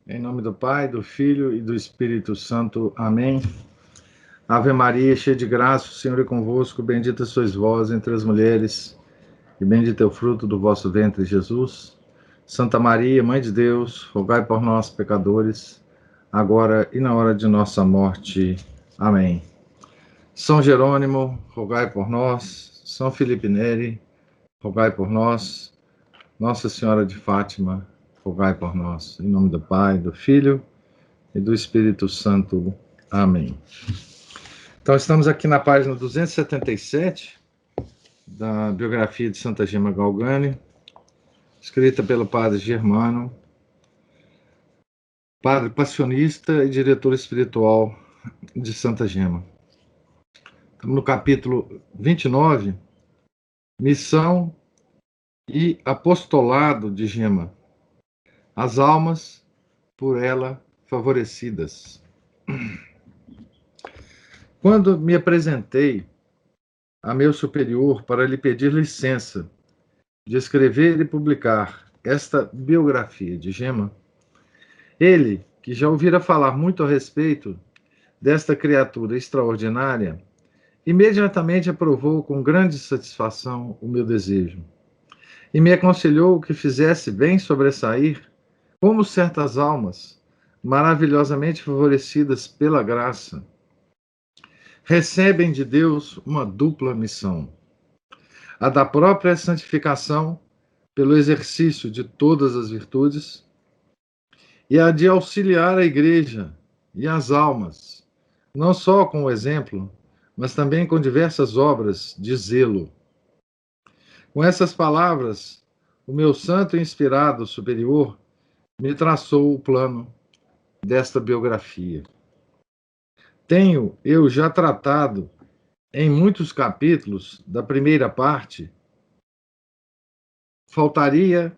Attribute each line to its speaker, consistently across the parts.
Speaker 1: Em nome do Pai, do Filho e do Espírito Santo. Amém. Ave Maria, cheia de graça, o Senhor é convosco. Bendita sois vós entre as mulheres, e bendito é o fruto do vosso ventre, Jesus. Santa Maria, Mãe de Deus, rogai por nós, pecadores, agora e na hora de nossa morte. Amém. São Jerônimo, rogai por nós. São Felipe Neri, rogai por nós. Nossa Senhora de Fátima, rogai por nós. Em nome do Pai, do Filho e do Espírito Santo. Amém. Então, estamos aqui na página 277 da biografia de Santa Gema Galgani, escrita pelo padre Germano, padre passionista e diretor espiritual de Santa Gema. Estamos no capítulo 29, Missão e Apostolado de Gema, as almas por ela favorecidas. Quando me apresentei a meu superior para lhe pedir licença de escrever e publicar esta biografia de Gema, ele, que já ouvira falar muito a respeito desta criatura extraordinária, imediatamente aprovou com grande satisfação o meu desejo e me aconselhou que fizesse bem sobressair como certas almas, maravilhosamente favorecidas pela graça, recebem de Deus uma dupla missão: a da própria santificação pelo exercício de todas as virtudes e a de auxiliar a Igreja e as almas, não só com o exemplo, mas também com diversas obras de zelo. Com essas palavras, o meu santo e inspirado superior me traçou o plano desta biografia. Tenho eu já tratado em muitos capítulos da primeira parte. Faltaria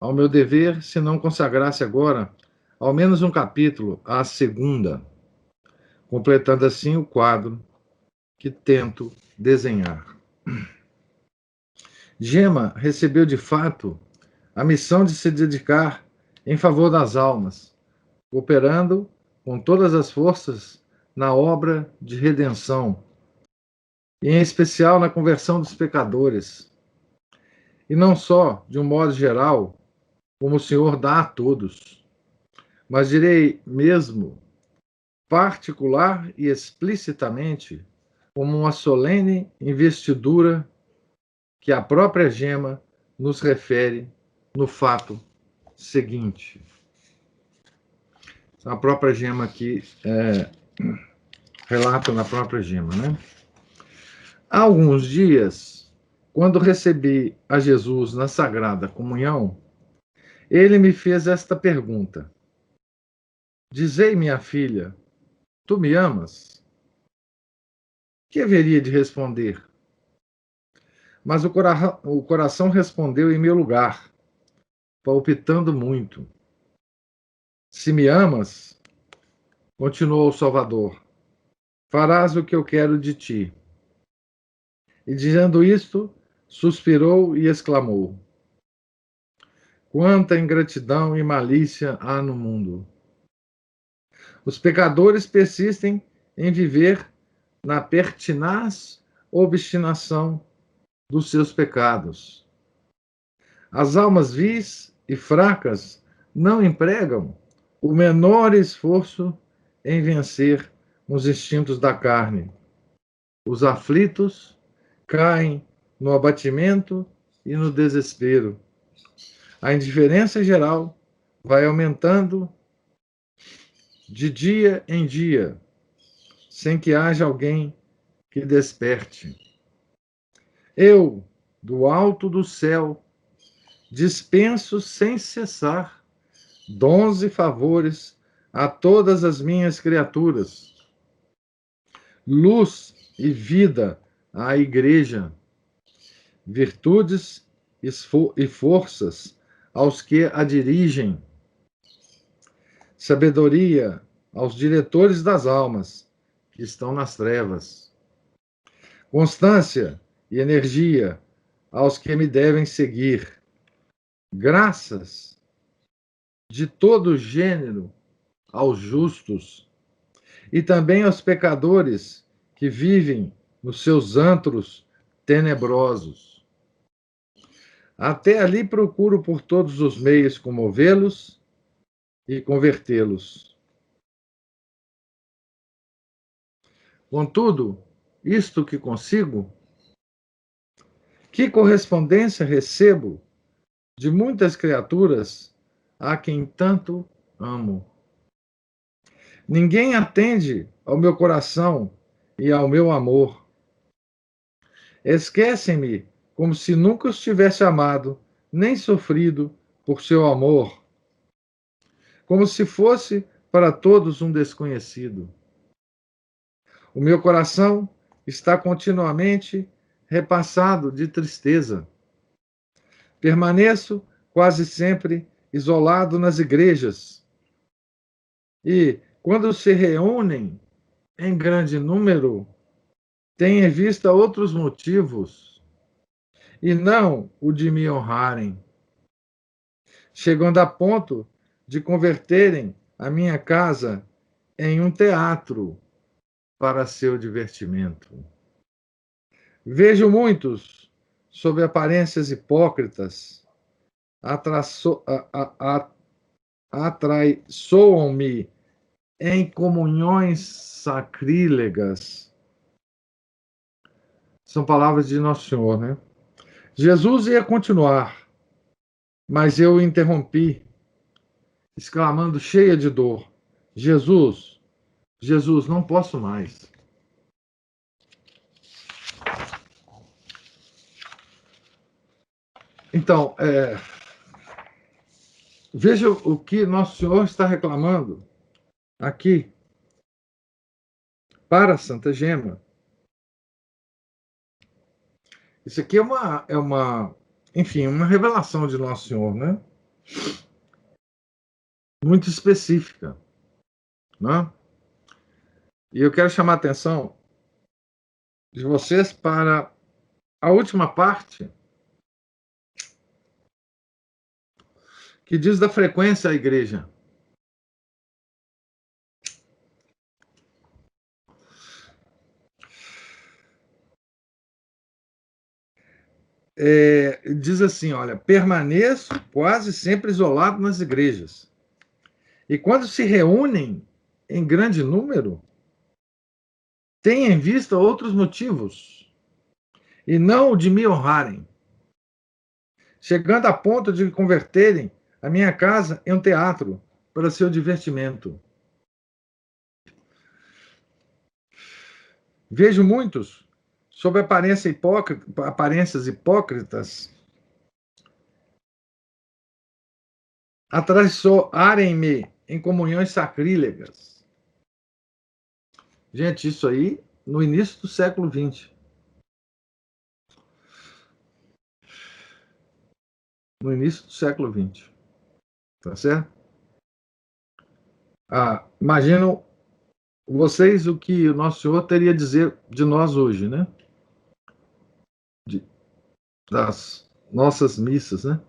Speaker 1: ao meu dever se não consagrasse agora ao menos um capítulo à segunda, completando assim o quadro que tento desenhar. Gema recebeu de fato a missão de se dedicar em favor das almas, cooperando com todas as forças na obra de redenção, e em especial na conversão dos pecadores, e não só de um modo geral, como o Senhor dá a todos, mas direi mesmo particular e explicitamente como uma solene investidura que a própria Gema nos refere no fato seguinte. A própria Gema aqui relata na própria Gema, né? Há alguns dias, quando recebi a Jesus na Sagrada Comunhão, ele me fez esta pergunta: Dizei, minha filha, tu me amas? Que haveria de responder? Mas o coração respondeu em meu lugar, palpitando muito. Se me amas, continuou o Salvador, farás o que eu quero de ti. E dizendo isto, suspirou e exclamou: Quanta ingratidão e malícia há no mundo! Os pecadores persistem em viver na pertinaz obstinação dos seus pecados. As almas vis e fracas não empregam o menor esforço em vencer os instintos da carne. Os aflitos caem no abatimento e no desespero. A indiferença geral vai aumentando de dia em dia, sem que haja alguém que desperte. Eu, do alto do céu, dispenso sem cessar dons e favores a todas as minhas criaturas, luz e vida à Igreja, virtudes e forças aos que a dirigem, sabedoria aos diretores das almas que estão nas trevas, constância e energia aos que me devem seguir, graças de todo gênero aos justos e também aos pecadores que vivem nos seus antros tenebrosos. Até ali procuro por todos os meios comovê-los e convertê-los. Contudo, isto que consigo, que correspondência recebo de muitas criaturas a quem tanto amo. Ninguém atende ao meu coração e ao meu amor. Esquecem-me como se nunca os tivesse amado, nem sofrido por seu amor, como se fosse para todos um desconhecido. O meu coração está continuamente repassado de tristeza. Permaneço quase sempre isolado nas igrejas. E, quando se reúnem em grande número, têm em vista outros motivos, e não o de me honrarem, chegando a ponto de converterem a minha casa em um teatro para seu divertimento. Vejo muitos, sob aparências hipócritas, atraiçoam-me em comunhões sacrílegas. São palavras de Nosso Senhor, né? Jesus ia continuar, mas eu o interrompi, exclamando cheia de dor: Jesus, Jesus, não posso mais. Então, veja o que Nosso Senhor está reclamando aqui para Santa Gema. Isso aqui enfim, uma revelação de Nosso Senhor, né? Muito específica, né? E eu quero chamar a atenção de vocês para a última parte, que diz da frequência à igreja. Diz assim, olha, permaneço quase sempre isolado nas igrejas. E quando se reúnem em grande número, têm em vista outros motivos, e não o de me honrarem, chegando a ponto de converterem a minha casa em um teatro para seu divertimento. Vejo muitos, sob aparências hipócritas, atraiçoarem-me em comunhões sacrílegas. Gente, isso aí no início do século XX. No início do século XX. Tá certo? Imagino vocês o que o Nosso Senhor teria a dizer de nós hoje, né? Das nossas missas, né?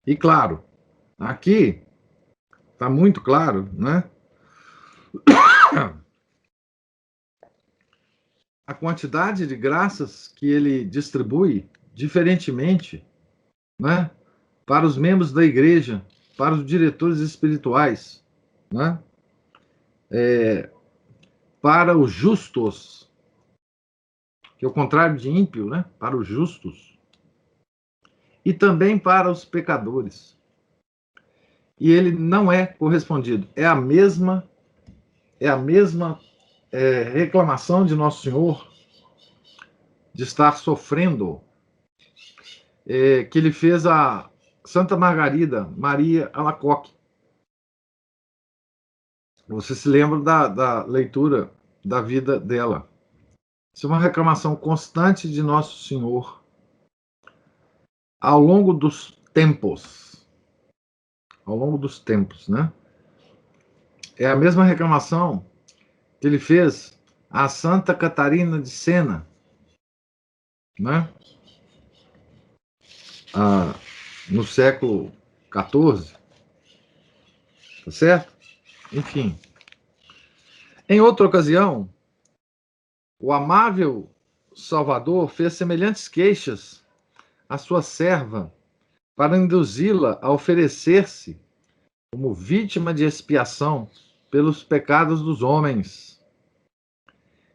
Speaker 1: E claro, aqui está muito claro, né? A quantidade de graças que ele distribui diferentemente, né? Para os membros da igreja, para os diretores espirituais, né? Para os justos, que é o contrário de ímpio, né? Para os justos, e também para os pecadores. E ele não é correspondido. É a mesma reclamação de Nosso Senhor de estar sofrendo, que ele fez a Santa Margarida Maria Alacoque. Você se lembra da leitura da vida dela. Isso é uma reclamação constante de Nosso Senhor ao longo dos tempos. Ao longo dos tempos, né? É a mesma reclamação que ele fez a Santa Catarina de Sena, né? No século XIV, tá certo? Enfim. Em outra ocasião, o amável Salvador fez semelhantes queixas à sua serva para induzi-la a oferecer-se como vítima de expiação pelos pecados dos homens.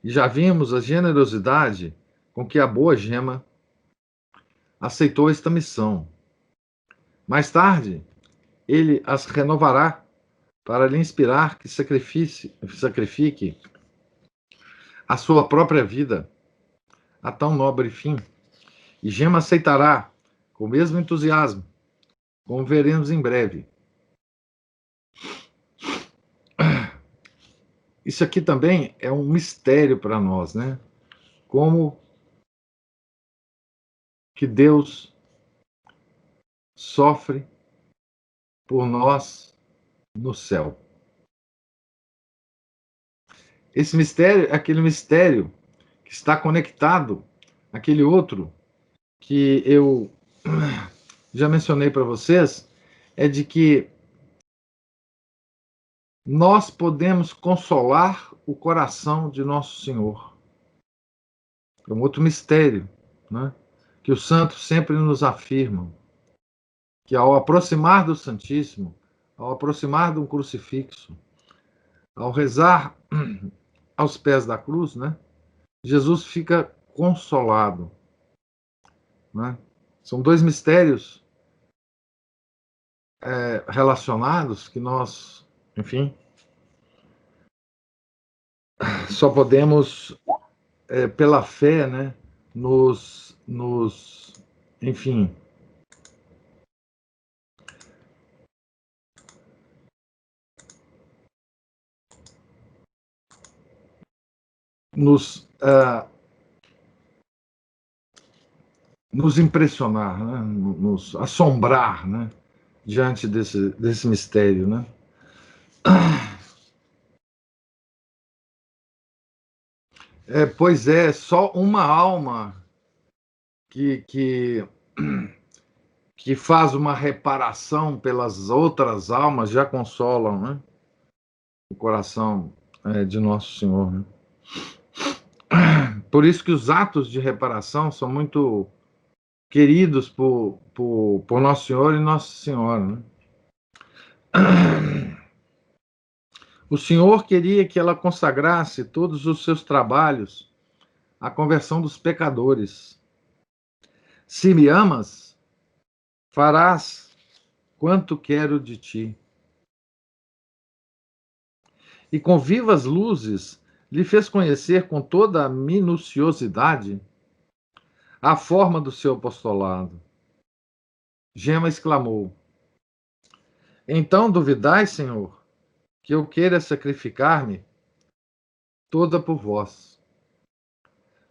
Speaker 1: E já vimos a generosidade com que a boa gema aceitou esta missão. Mais tarde, ele as renovará para lhe inspirar que sacrifique a sua própria vida a tão nobre fim. E Gema aceitará com o mesmo entusiasmo, como veremos em breve. Isso aqui também é um mistério para nós, né? Como que Deus sofre por nós no céu. Esse mistério é aquele mistério que está conectado àquele outro que eu já mencionei para vocês, é de que nós podemos consolar o coração de Nosso Senhor. É um outro mistério, né? Que os santos sempre nos afirmam, que ao aproximar do Santíssimo, ao aproximar de um crucifixo, ao rezar aos pés da cruz, né? Jesus fica consolado, né? São dois mistérios relacionados que nós, enfim, só podemos pela fé, né? Enfim, nos impressionar, né? Nos assombrar, né? Diante desse mistério, né? Pois é, só uma alma que faz uma reparação pelas outras almas já consolam, né? O coração de Nosso Senhor, né? Por isso que os atos de reparação são muito queridos por Nosso Senhor e Nossa Senhora, né? O Senhor queria que ela consagrasse todos os seus trabalhos à conversão dos pecadores. Se me amas, farás quanto quero de ti. E com vivas luzes lhe fez conhecer com toda a minuciosidade a forma do seu apostolado. Gema exclamou: Então duvidais, Senhor, que eu queira sacrificar-me toda por vós?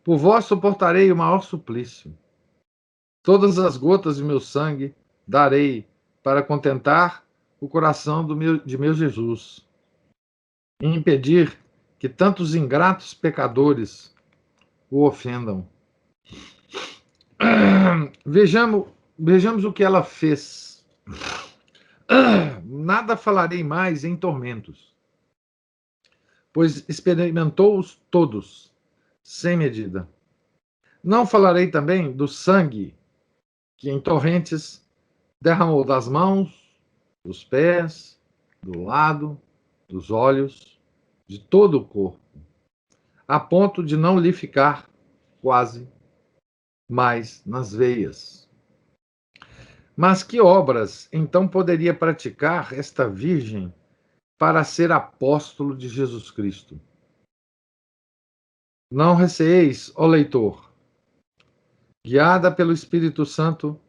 Speaker 1: Por vós suportarei o maior suplício. Todas as gotas de meu sangue darei para contentar o coração de meu Jesus e impedir que tantos ingratos pecadores o ofendam. Vejamos o que ela fez. Nada falarei mais em tormentos, pois experimentou-os todos, sem medida. Não falarei também do sangue que em torrentes derramou das mãos, dos pés, do lado, dos olhos, de todo o corpo, a ponto de não lhe ficar quase mais nas veias. Mas que obras então poderia praticar esta virgem para ser apóstolo de Jesus Cristo? Não receeis, ó leitor, guiada pelo Espírito Santo,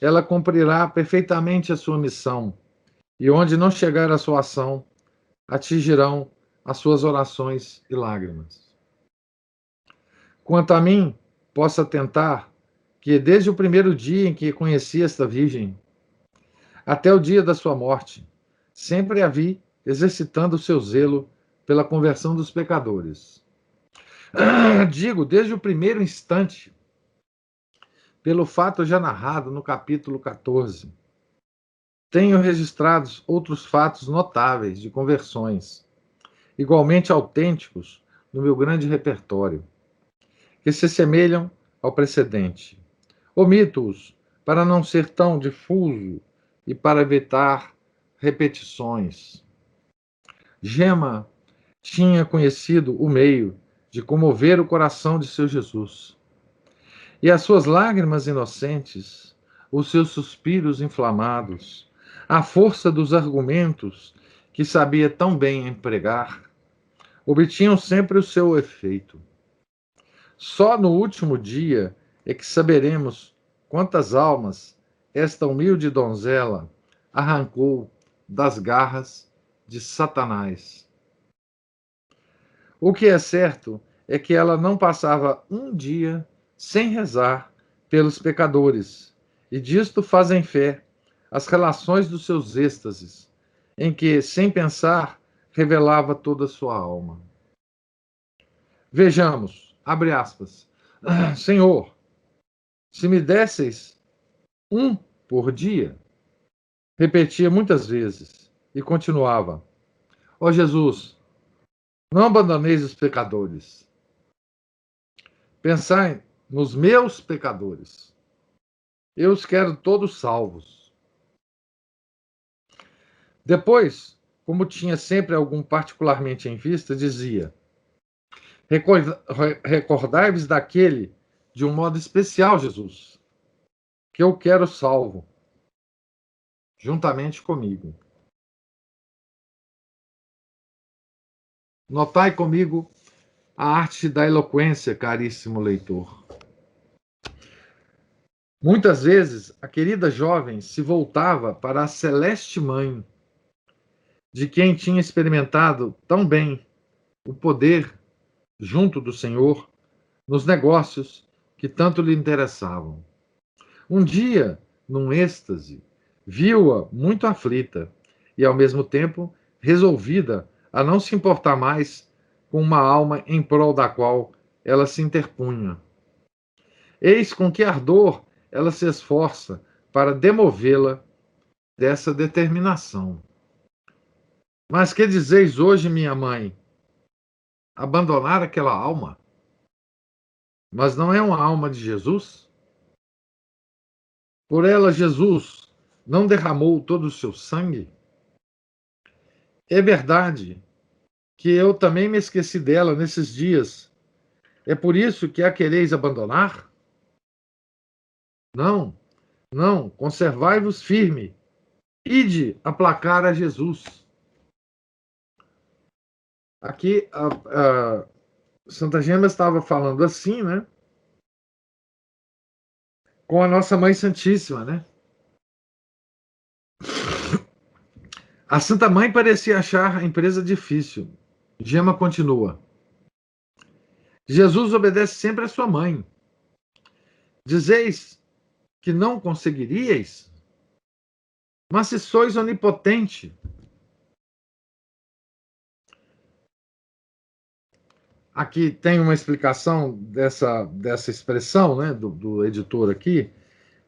Speaker 1: ela cumprirá perfeitamente a sua missão, e onde não chegar a sua ação, atingirão as suas orações e lágrimas. Quanto a mim, posso atentar que desde o primeiro dia em que conheci esta virgem, até o dia da sua morte, sempre a vi exercitando o seu zelo pela conversão dos pecadores. Digo, desde o primeiro instante pelo fato já narrado no capítulo 14. Tenho registrados outros fatos notáveis de conversões, igualmente autênticos, no meu grande repertório, que se assemelham ao precedente. Omito-os para não ser tão difuso e para evitar repetições. Gema tinha conhecido o meio de comover o coração de seu Jesus. E as suas lágrimas inocentes, os seus suspiros inflamados, a força dos argumentos que sabia tão bem empregar, obtinham sempre o seu efeito. Só no último dia é que saberemos quantas almas esta humilde donzela arrancou das garras de Satanás. O que é certo é que ela não passava um dia sem rezar pelos pecadores, e disto fazem fé as relações dos seus êxtases, em que, sem pensar, revelava toda a sua alma. Vejamos, abre aspas, Senhor, se me desseis um por dia, repetia muitas vezes, e continuava, ó Jesus, não abandoneis os pecadores. Pensai nos meus pecadores. Eu os quero todos salvos. Depois, como tinha sempre algum particularmente em vista, dizia: recordai-vos daquele de um modo especial, Jesus, que eu quero salvo, juntamente comigo. Notai comigo a arte da eloquência, caríssimo leitor. Muitas vezes, a querida jovem se voltava para a celeste mãe, de quem tinha experimentado tão bem o poder junto do Senhor nos negócios que tanto lhe interessavam. Um dia, num êxtase, viu-a muito aflita e, ao mesmo tempo, resolvida a não se importar mais com uma alma em prol da qual ela se interpunha. Eis com que ardor ela se esforça para demovê-la dessa determinação. Mas que dizeis hoje, minha mãe? Abandonar aquela alma? Mas não é uma alma de Jesus? Por ela, Jesus não derramou todo o seu sangue? É verdade que eu também me esqueci dela nesses dias. É por isso que a quereis abandonar? Não, não, conservai-vos firme. Ide aplacar a Jesus. Aqui, a Santa Gema estava falando assim, né? Com a nossa Mãe Santíssima, né? A Santa Mãe parecia achar a empresa difícil. Gema continua. Jesus obedece sempre à sua mãe. Dizeis que não conseguiríeis? Mas se sois onipotente. Aqui tem uma explicação dessa expressão, né, do editor aqui.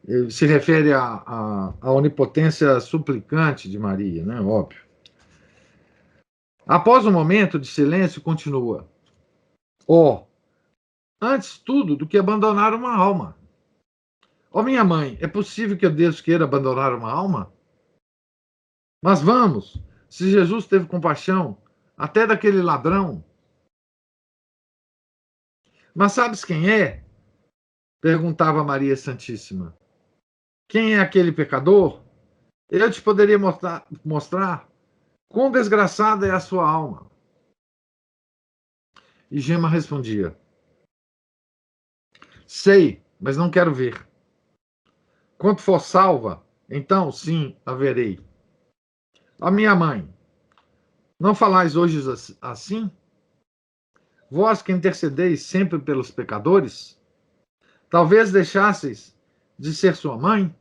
Speaker 1: Ele se refere à onipotência suplicante de Maria, né, óbvio. Após um momento de silêncio, continua. Ó, antes tudo do que abandonar uma alma. Ó, minha mãe, é possível que Deus queira abandonar uma alma? Mas vamos, se Jesus teve compaixão até daquele ladrão. Mas sabes quem é? Perguntava Maria Santíssima. Quem é aquele pecador? Eu te poderia mostrar quão desgraçada é a sua alma. E Gema respondia: sei, mas não quero ver. Quando for salva, então sim a verei. A minha mãe, não falais hoje assim? Vós que intercedeis sempre pelos pecadores? Talvez deixasseis de ser sua mãe?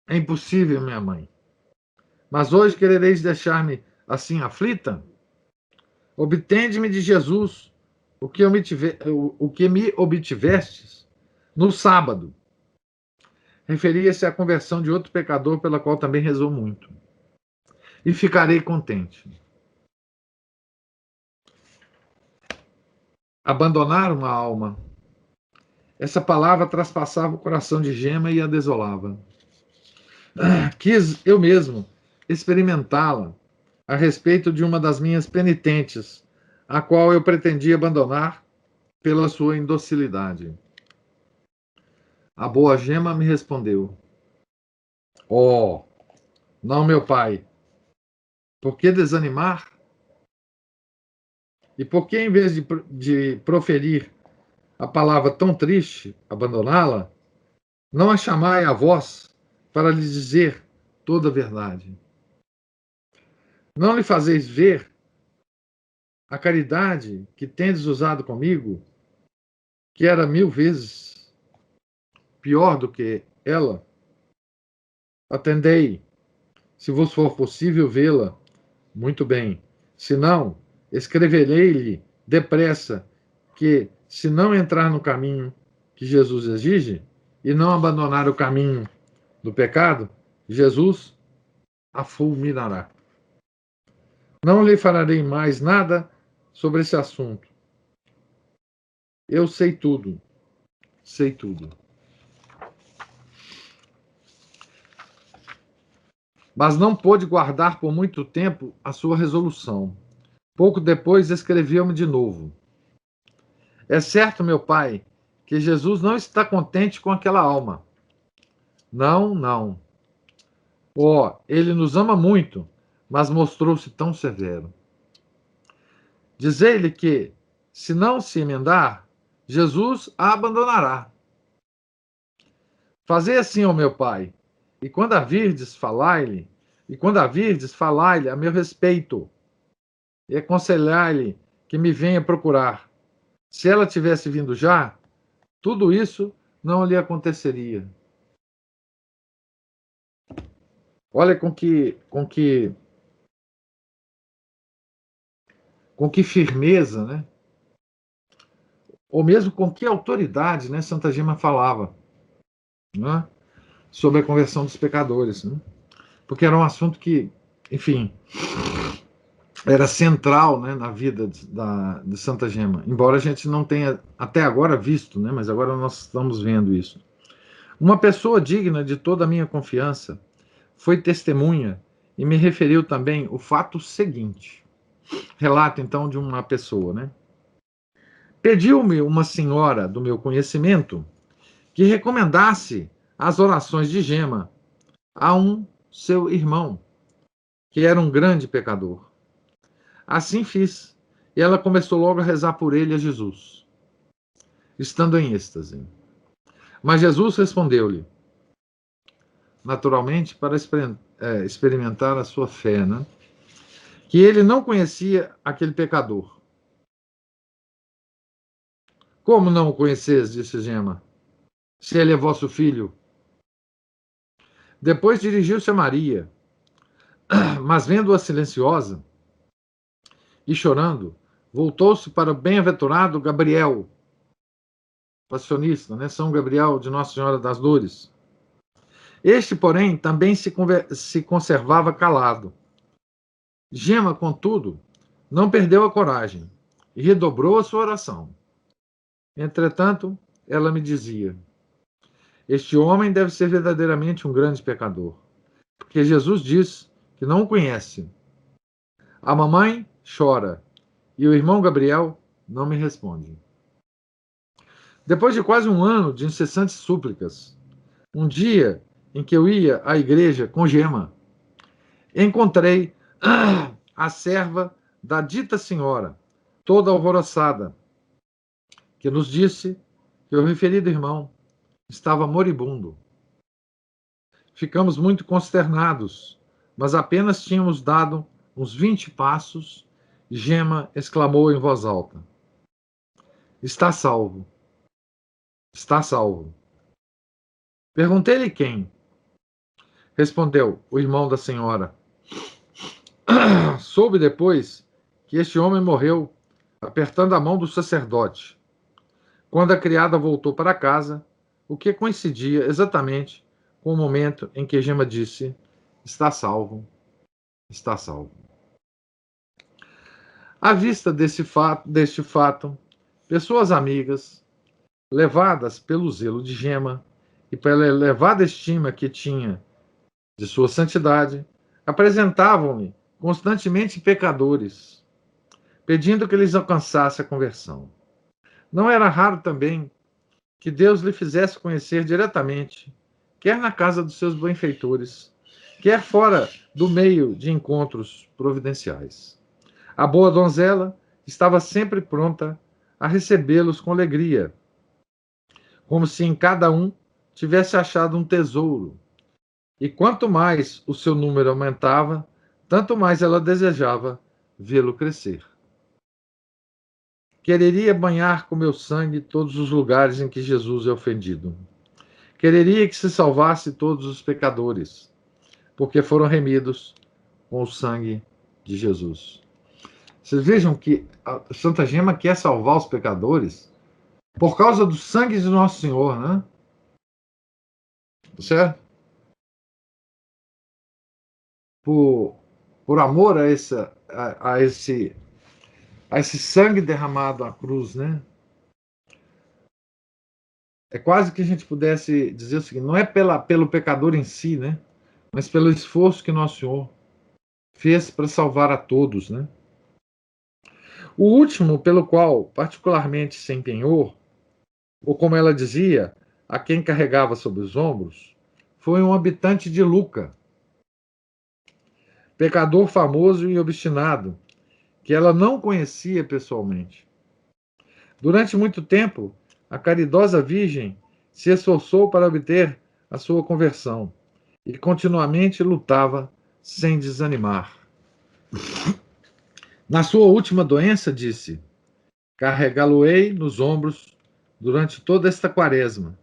Speaker 1: É impossível, minha mãe. Mas hoje querereis deixar-me assim aflita? Obtende-me de Jesus o que me obtivestes, No sábado, referia-se à conversão de outro pecador, pela qual também rezou muito. E ficarei contente. Abandonar uma alma. Essa palavra traspassava o coração de Gema e a desolava. Quis eu mesmo experimentá-la a respeito de uma das minhas penitentes, a qual eu pretendia abandonar pela sua indocilidade. A boa Gema me respondeu: Oh, não, meu pai, por que desanimar? E por que, em vez de proferir a palavra tão triste, abandoná-la, não a chamai a vós para lhe dizer toda a verdade? Não lhe fazeis ver a caridade que tendes usado comigo, que era 1000 vezes pior do que ela? Atendei, se vos for possível vê-la, muito bem. Se não, escreverei-lhe depressa que, se não entrar no caminho que Jesus exige e não abandonar o caminho do pecado, Jesus a fulminará. Não lhe falarei mais nada sobre esse assunto. Eu sei tudo, sei tudo. Mas não pôde guardar por muito tempo a sua resolução. Pouco depois escreveu-me de novo: É certo, meu pai, que Jesus não está contente com aquela alma. Não, não. Oh, ele nos ama muito, mas mostrou-se tão severo. Dizei-lhe que, se não se emendar, Jesus a abandonará. Fazei assim, ó meu pai, e quando a virdes, falai-lhe, a meu respeito, e aconselhai-lhe que me venha procurar. Se ela tivesse vindo já, tudo isso não lhe aconteceria. Olha com que firmeza, né? Ou mesmo com que autoridade, né, Santa Gema falava, né, sobre a conversão dos pecadores, né? Porque era um assunto que, enfim, era central, né, na vida de Santa Gema, embora a gente não tenha até agora visto, né, mas agora nós estamos vendo isso. Uma pessoa digna de toda a minha confiança foi testemunha e me referiu também o fato seguinte. Relato, então, de uma pessoa, né? Pediu-me uma senhora do meu conhecimento que recomendasse as orações de Gema a um seu irmão, que era um grande pecador. Assim fiz, e ela começou logo a rezar por ele a Jesus, estando em êxtase. Mas Jesus respondeu-lhe, naturalmente, para experimentar a sua fé, né, que ele não conhecia aquele pecador. Como não o conheceis? Disse Gema. Se ele é vosso filho. Depois dirigiu-se a Maria, mas vendo-a silenciosa e chorando, voltou-se para o bem-aventurado Gabriel, passionista, né? São Gabriel de Nossa Senhora das Dores. Este, porém, também se conservava calado. Gema, contudo, não perdeu a coragem e redobrou a sua oração. Entretanto, ela me dizia: Este homem deve ser verdadeiramente um grande pecador, porque Jesus diz que não o conhece. A mamãe chora e o irmão Gabriel não me responde. Depois de quase um ano de incessantes súplicas, um dia em que eu ia à igreja com Gema, encontrei a serva da dita senhora, toda alvoroçada, que nos disse que o referido irmão estava moribundo. Ficamos muito consternados, mas apenas tínhamos dado uns 20 passos, e Gema exclamou em voz alta: Está salvo. Está salvo. Perguntei-lhe quem. Respondeu o irmão da senhora. Soube depois que este homem morreu apertando a mão do sacerdote. Quando a criada voltou para casa, o que coincidia exatamente com o momento em que Gema disse: está salvo, está salvo. À vista deste fato, pessoas amigas, levadas pelo zelo de Gema e pela elevada estima que tinha de sua santidade, apresentavam-lhe constantemente pecadores, pedindo que lhes alcançasse a conversão. Não era raro também que Deus lhe fizesse conhecer diretamente, quer na casa dos seus benfeitores, quer fora do meio de encontros providenciais. A boa donzela estava sempre pronta a recebê-los com alegria, como se em cada um tivesse achado um tesouro. E quanto mais o seu número aumentava, tanto mais ela desejava vê-lo crescer. Quereria banhar com meu sangue todos os lugares em que Jesus é ofendido. Quereria que se salvasse todos os pecadores, porque foram remidos com o sangue de Jesus. Vocês vejam que a Santa Gema quer salvar os pecadores por causa do sangue de Nosso Senhor, né? Certo? Por, por amor a esse sangue derramado à cruz, né? É quase que a gente pudesse dizer o seguinte: não é pelo pecador em si, né? Mas pelo esforço que Nosso Senhor fez para salvar a todos, né? O último pelo qual particularmente se empenhou, ou como ela dizia, a quem carregava sobre os ombros, foi um habitante de Luca, pecador famoso e obstinado, que ela não conhecia pessoalmente. Durante muito tempo, a caridosa Virgem se esforçou para obter a sua conversão e continuamente lutava sem desanimar. Na sua última doença, disse: carregá-lo-ei nos ombros durante toda esta quaresma,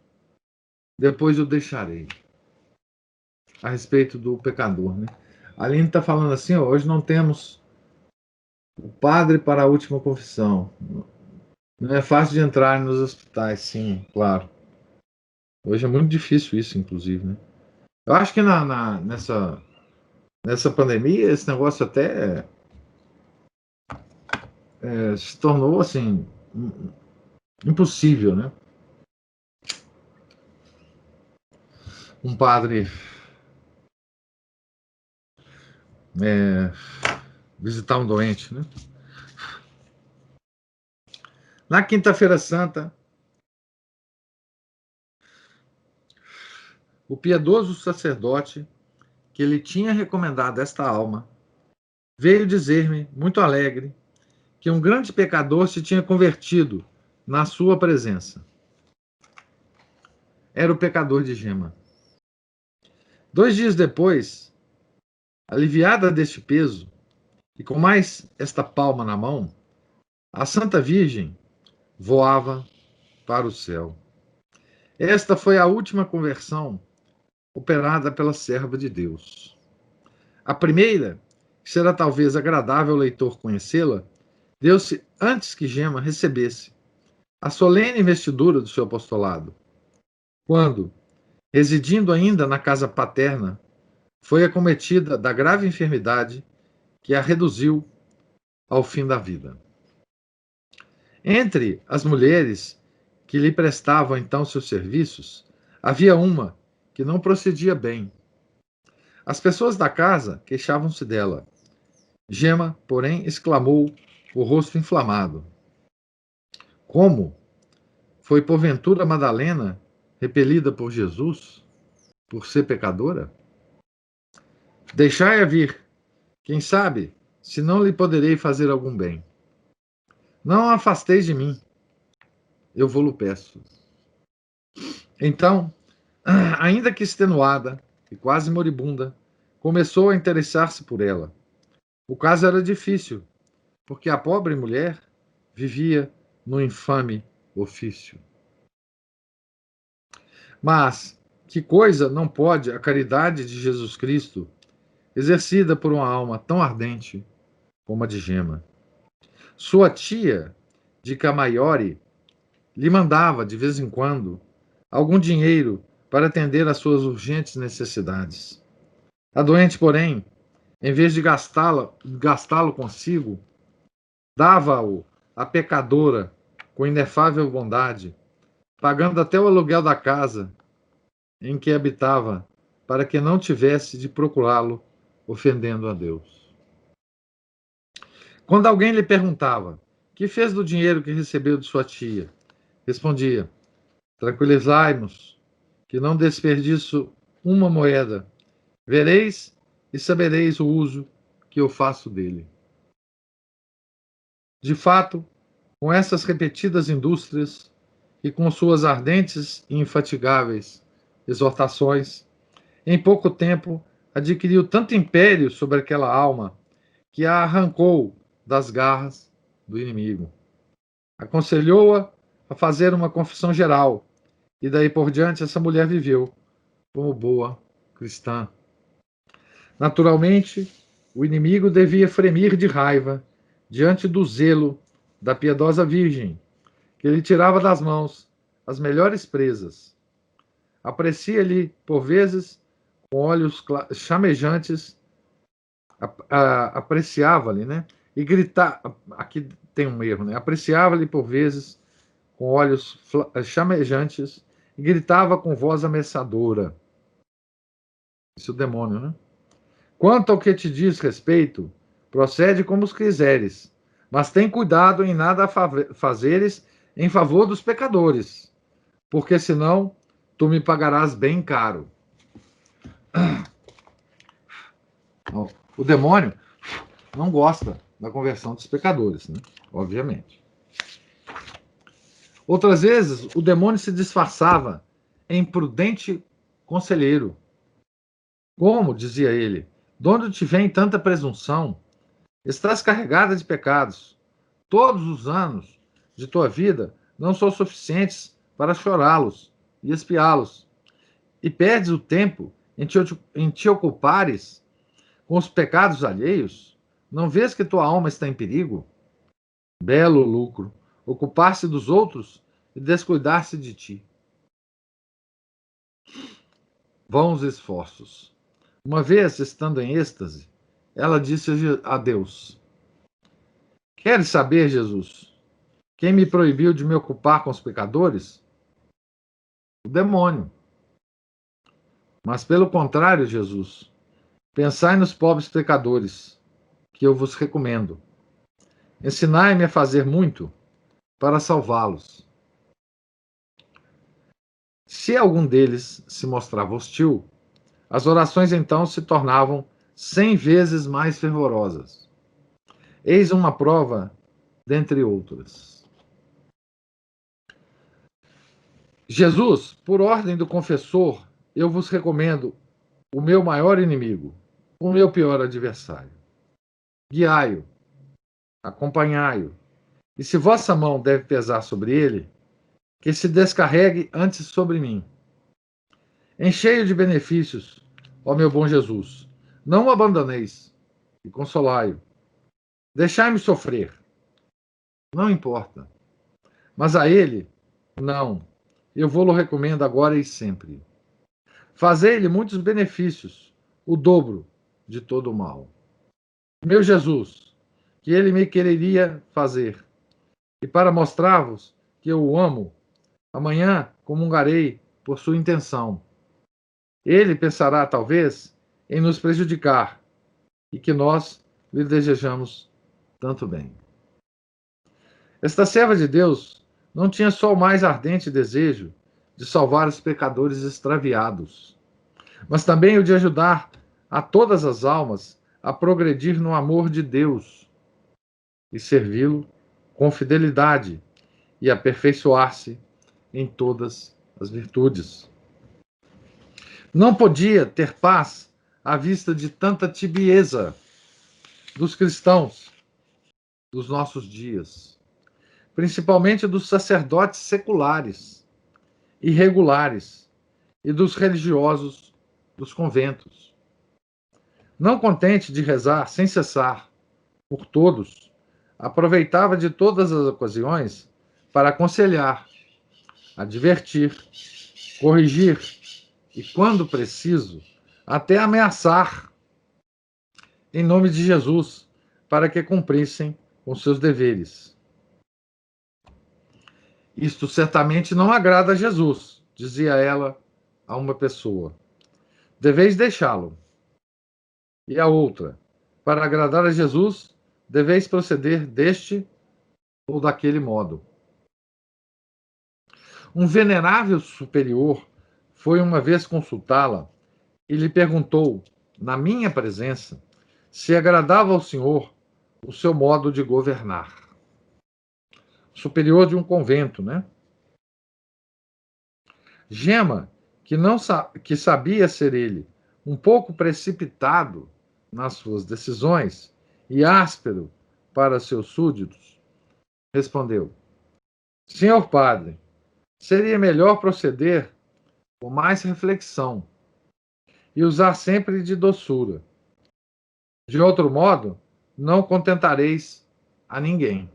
Speaker 1: depois o deixarei. A respeito do pecador, né? A Aline está falando assim: ó, hoje não temos o padre para a última confissão. Não é fácil de entrar nos hospitais, sim, claro. Hoje é muito difícil isso, inclusive, né? Eu acho que nessa pandemia esse negócio até se tornou assim impossível, né? Um padre visitar um doente, né? Na Quinta-feira Santa, o piedoso sacerdote que lhe tinha recomendado esta alma veio dizer-me, muito alegre, que um grande pecador se tinha convertido na sua presença. Era o pecador de Gema. 2 dias depois, aliviada deste peso e com mais esta palma na mão, a Santa Virgem voava para o céu. Esta foi a última conversão operada pela serva de Deus. A primeira, que será talvez agradável ao leitor conhecê-la, deu-se antes que Gema recebesse a solene investidura do seu apostolado, quando, residindo ainda na casa paterna, foi acometida da grave enfermidade que a reduziu ao fim da vida. Entre as mulheres que lhe prestavam então seus serviços, havia uma que não procedia bem. As pessoas da casa queixavam-se dela. Gema, porém, exclamou, o rosto inflamado: como? Foi porventura Madalena repelida por Jesus, por ser pecadora? Deixai-a vir. Quem sabe, se não lhe poderei fazer algum bem. Não a afasteis de mim, eu vou-lo peço. Então, ainda que extenuada e quase moribunda, começou a interessar-se por ela. O caso era difícil, porque a pobre mulher vivia no infame ofício. Mas que coisa não pode a caridade de Jesus Cristo, exercida por uma alma tão ardente como a de Gema? Sua tia de Camaiore lhe mandava, de vez em quando, algum dinheiro para atender às suas urgentes necessidades. A doente, porém, em vez de gastá-lo consigo, dava-o à pecadora com inefável bondade, pagando até o aluguel da casa em que habitava, para que não tivesse de procurá-lo, ofendendo a Deus. Quando alguém lhe perguntava: que fez do dinheiro que recebeu de sua tia? Respondia: tranquilizai-nos, que não desperdiço uma moeda. Vereis e sabereis o uso que eu faço dele. De fato, com essas repetidas indústrias e com suas ardentes e infatigáveis exortações, em pouco tempo adquiriu tanto império sobre aquela alma que a arrancou das garras do inimigo. Aconselhou-a a fazer uma confissão geral, e daí por diante essa mulher viveu como boa cristã. Naturalmente, o inimigo devia fremir de raiva diante do zelo da piedosa Virgem, que lhe tirava das mãos as melhores presas. Aprecia-lhe, por vezes, com olhos chamejantes, apreciava-lhe, né? E gritava, aqui tem um erro, né? Apreciava-lhe, por vezes, com olhos chamejantes, e gritava com voz ameaçadora. Isso é o demônio, né? Quanto ao que te diz respeito, procede como os quiseres, mas tem cuidado em nada fazeres em favor dos pecadores, porque senão tu me pagarás bem caro. O demônio não gosta da conversão dos pecadores, né? Obviamente. Outras vezes, o demônio se disfarçava em prudente conselheiro. Como, dizia ele, de onde te vem tanta presunção? Estás carregada de pecados. Todos os anos de tua vida não são suficientes para chorá-los e expiá-los. E perdes o tempo em te ocupares com os pecados alheios? Não vês que tua alma está em perigo? Belo lucro, ocupar-se dos outros e descuidar-se de ti. Vãos esforços. Uma vez, estando em êxtase, ela disse a Deus: queres saber, Jesus, quem me proibiu de me ocupar com os pecadores? O demônio. Mas, pelo contrário, Jesus, pensai nos pobres pecadores, que eu vos recomendo. Ensinai-me a fazer muito para salvá-los. Se algum deles se mostrava hostil, as orações então se tornavam 100 vezes mais fervorosas. Eis uma prova dentre outras. Jesus, por ordem do confessor, eu vos recomendo o meu maior inimigo, o meu pior adversário. Guiai-o, acompanhai-o, e se vossa mão deve pesar sobre ele, que se descarregue antes sobre mim. Encheio de benefícios, ó meu bom Jesus, não o abandoneis e consolai-o. Deixai-me sofrer, não importa, mas a ele, não, eu vou-lo recomendo agora e sempre. Fazei-lhe muitos benefícios, o dobro de todo o mal. Meu Jesus, que ele me quereria fazer, e para mostrar-vos que eu o amo, amanhã comungarei por sua intenção. Ele pensará, talvez, em nos prejudicar, e que nós lhe desejamos tanto bem. Esta serva de Deus não tinha só o mais ardente desejo de salvar os pecadores extraviados, mas também o de ajudar a todas as almas a progredir no amor de Deus e servi-lo com fidelidade e aperfeiçoar-se em todas as virtudes. Não podia ter paz à vista de tanta tibieza dos cristãos dos nossos dias, principalmente dos sacerdotes seculares, irregulares e dos religiosos dos conventos. Não contente de rezar sem cessar por todos, aproveitava de todas as ocasiões para aconselhar, advertir corrigir e, quando preciso, até ameaçar em nome de Jesus, para que cumprissem com seus deveres. Isto certamente não agrada a Jesus, dizia ela a uma pessoa. Deveis deixá-lo. E a outra, para agradar a Jesus, deveis proceder deste ou daquele modo. Um venerável superior foi uma vez consultá-la e lhe perguntou, na minha presença, se agradava ao Senhor o seu modo de governar. Superior de um convento, né? Gema, que sabia ser ele um pouco precipitado nas suas decisões e áspero para seus súditos, respondeu: Senhor padre, seria melhor proceder com mais reflexão e usar sempre de doçura. De outro modo, não contentareis a ninguém.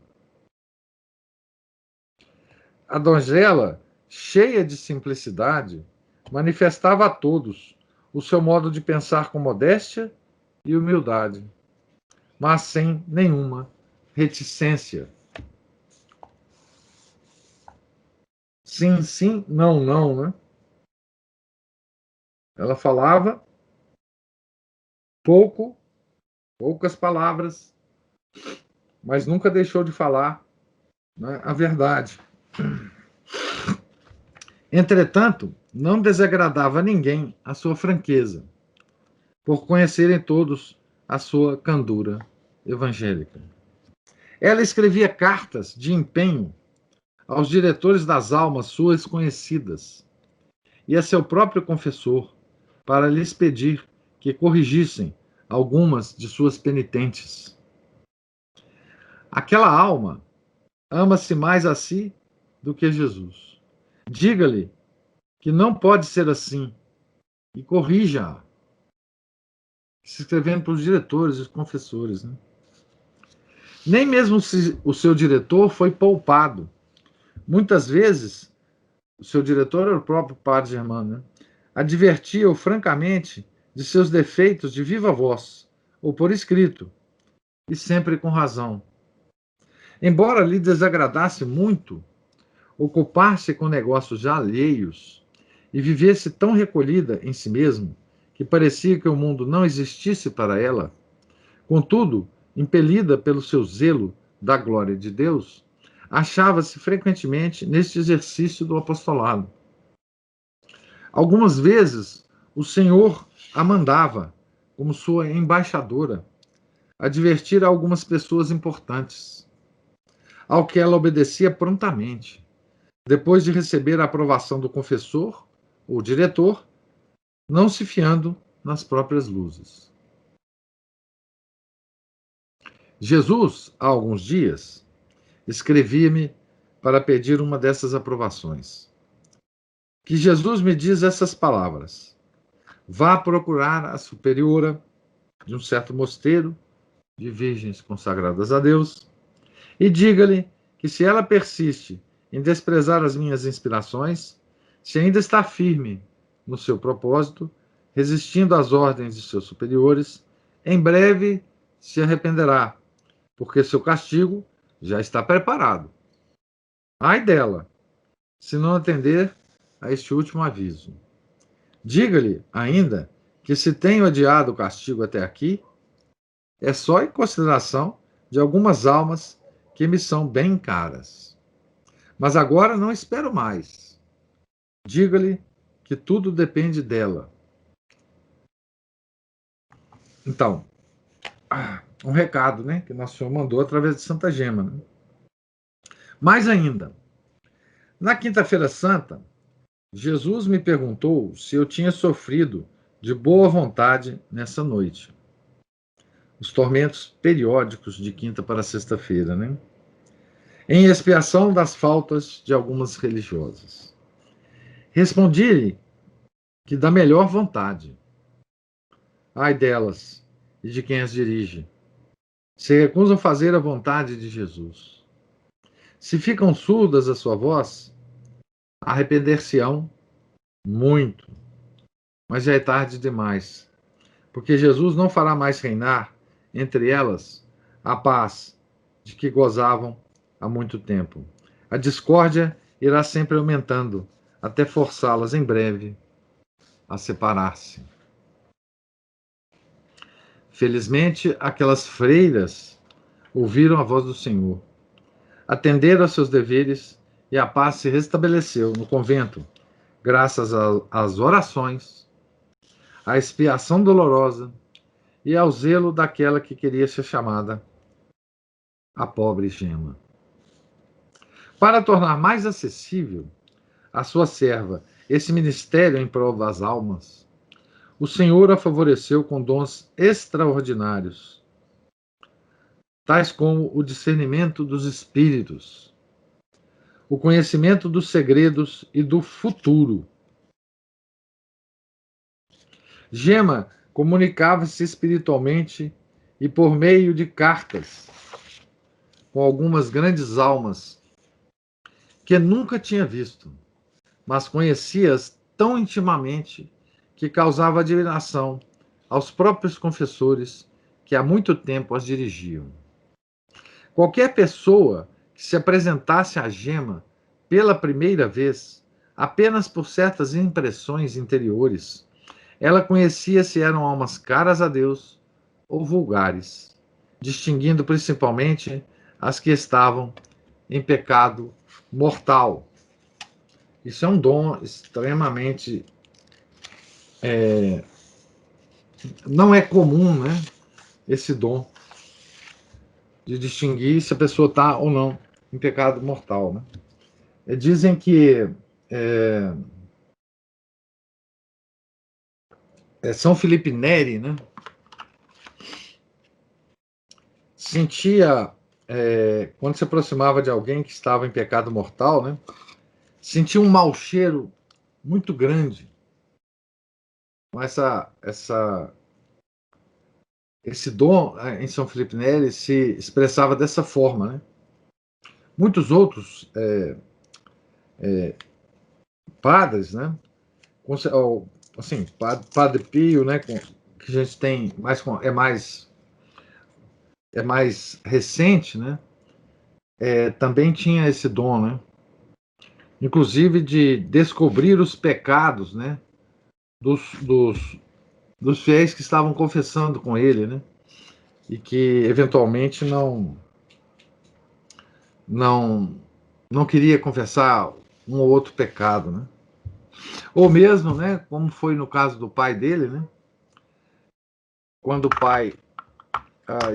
Speaker 1: A donzela, cheia de simplicidade, manifestava a todos o seu modo de pensar com modéstia e humildade, mas sem nenhuma reticência. Sim, sim, não, não, né? Ela falava poucas palavras, mas nunca deixou de falar, né, a verdade. Entretanto, não desagradava a ninguém a sua franqueza, por conhecerem todos a sua candura evangélica. Ela escrevia cartas de empenho aos diretores das almas suas conhecidas e a seu próprio confessor, para lhes pedir que corrigissem algumas de suas penitentes. Aquela alma ama-se mais a si do que Jesus. Diga-lhe que não pode ser assim e corrija-a. Se escrevendo para os diretores e os confessores. Né? Nem mesmo se o seu diretor foi poupado. Muitas vezes, o seu diretor era o próprio padre Germano, né? Advertia-o francamente de seus defeitos de viva voz, ou por escrito, e sempre com razão. Embora lhe desagradasse muito ocupar-se com negócios alheios e vivesse tão recolhida em si mesma que parecia que o mundo não existisse para ela, contudo, impelida pelo seu zelo da glória de Deus, achava-se frequentemente neste exercício do apostolado. Algumas vezes, o Senhor a mandava, como sua embaixadora, advertir a algumas pessoas importantes, ao que ela obedecia prontamente, depois de receber a aprovação do confessor ou diretor, não se fiando nas próprias luzes. Jesus, há alguns dias, escrevia-me para pedir uma dessas aprovações. Que Jesus me diz essas palavras: vá procurar a superiora de um certo mosteiro de virgens consagradas a Deus e diga-lhe que se ela persiste em desprezar as minhas inspirações, se ainda está firme no seu propósito, resistindo às ordens de seus superiores, em breve se arrependerá, porque seu castigo já está preparado. Ai dela, se não atender a este último aviso. Diga-lhe ainda que se tenho adiado o castigo até aqui, é só em consideração de algumas almas que me são bem caras. Mas agora não espero mais. Diga-lhe que tudo depende dela. Então, um recado, né, que Nosso Senhor mandou através de Santa Gema. Né? Mais ainda, na Quinta-feira Santa, Jesus me perguntou se eu tinha sofrido de boa vontade nessa noite. Os tormentos periódicos de quinta para sexta-feira, né? Em expiação das faltas de algumas religiosas. Respondi-lhe que da melhor vontade. Ai delas e de quem as dirige. Se recusam fazer a vontade de Jesus. Se ficam surdas à sua voz, arrepender-se-ão muito, mas já é tarde demais, porque Jesus não fará mais reinar entre elas a paz de que gozavam há muito tempo. A discórdia irá sempre aumentando, até forçá-las em breve a separar-se. Felizmente, aquelas freiras ouviram a voz do Senhor, atenderam aos seus deveres e a paz se restabeleceu no convento, graças às orações, à expiação dolorosa e ao zelo daquela que queria ser chamada a pobre Gema. Para tornar mais acessível à sua serva esse ministério em prol das almas, o Senhor a favoreceu com dons extraordinários, tais como o discernimento dos espíritos, o conhecimento dos segredos e do futuro. Gema comunicava-se espiritualmente e por meio de cartas com algumas grandes almas que nunca tinha visto, mas conhecia-as tão intimamente que causava admiração aos próprios confessores que há muito tempo as dirigiam. Qualquer pessoa que se apresentasse à Gema pela primeira vez, apenas por certas impressões interiores, ela conhecia se eram almas caras a Deus ou vulgares, distinguindo principalmente as que estavam em pecado mortal. Isso é um dom extremamente. Não é comum, né? Esse dom de distinguir se a pessoa está ou não em pecado mortal. Né? Dizem que São Felipe Neri, né? Sentia, quando se aproximava de alguém que estava em pecado mortal, né? Sentia um mau cheiro muito grande. Esse dom em São Felipe Neri se expressava dessa forma, né? Muitos outros padres, né? Assim, Padre Pio, né? Que a gente tem é mais recente, né? Também tinha esse dom, né? Inclusive de descobrir os pecados, né? Dos, dos, dos fiéis que estavam confessando com ele, né? E que eventualmente não não queria confessar um ou outro pecado, né? Ou mesmo, né, como foi no caso do pai dele, né? Quando o pai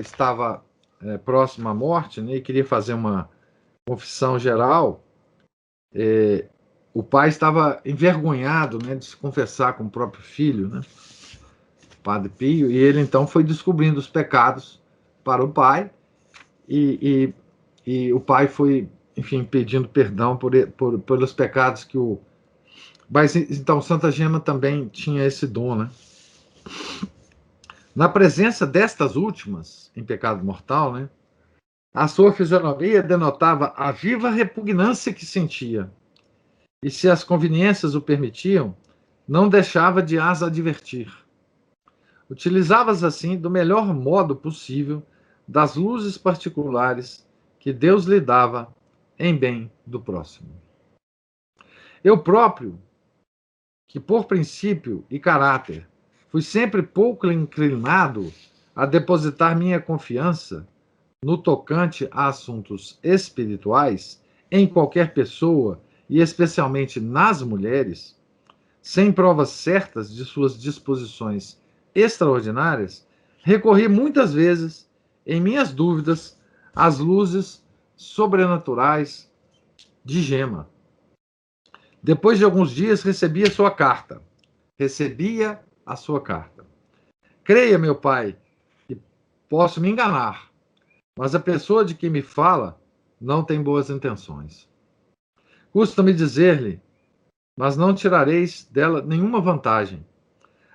Speaker 1: estava próximo à morte, né, e queria fazer uma confissão geral, o pai estava envergonhado, né, de se confessar com o próprio filho, né, Padre Pio, e ele então foi descobrindo os pecados para o pai e o pai foi, enfim, pedindo perdão pelos pecados que o. Mas então Santa Gema também tinha esse dom, né? Na presença destas últimas, em pecado mortal, né, a sua fisionomia denotava a viva repugnância que sentia, e se as conveniências o permitiam, não deixava de as advertir. Utilizavas assim do melhor modo possível das luzes particulares que Deus lhe dava em bem do próximo. Eu próprio, que por princípio e caráter fui sempre pouco inclinado a depositar minha confiança no tocante a assuntos espirituais em qualquer pessoa e especialmente nas mulheres, sem provas certas de suas disposições extraordinárias, recorri muitas vezes, em minhas dúvidas, às luzes sobrenaturais de Gema. Depois de alguns dias, recebi a sua carta. Recebia a sua carta. Creia, meu pai, que posso me enganar, mas a pessoa de quem me fala não tem boas intenções. Custa-me dizer-lhe, mas não tirareis dela nenhuma vantagem.